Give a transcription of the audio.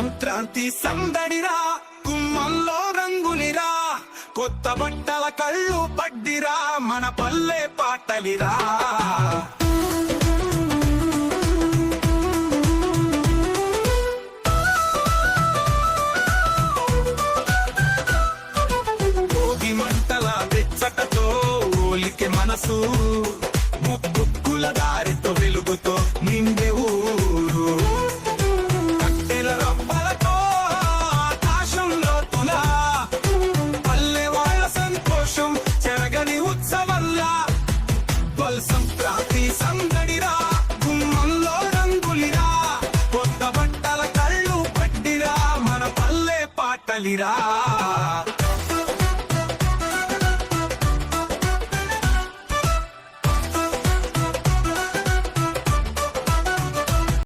సంక్రాంతి సందడిరా, గుమ్మంలో రంగులిరా, కొత్త బట్టల కళ్ళు పడ్డిరా, మన పల్లె పాటలిరా. భోగి మంటల వెచ్చటతో ఓలికే మనసు, ముక్కుల దారితో వెలుగుతో నిండే ఊరు, కట్టెల రవ్వలతో ఆకాశంలో తులా, పల్లె వాళ్ళ సంతోషం చెరగని ఉత్సవంలా. సంక్రాంతి సందడిరా, గుమ్మంలో రంగులిరా, కొత్త బట్టల కళ్ళు పట్టిరా, మన పల్లె పాటలిరా.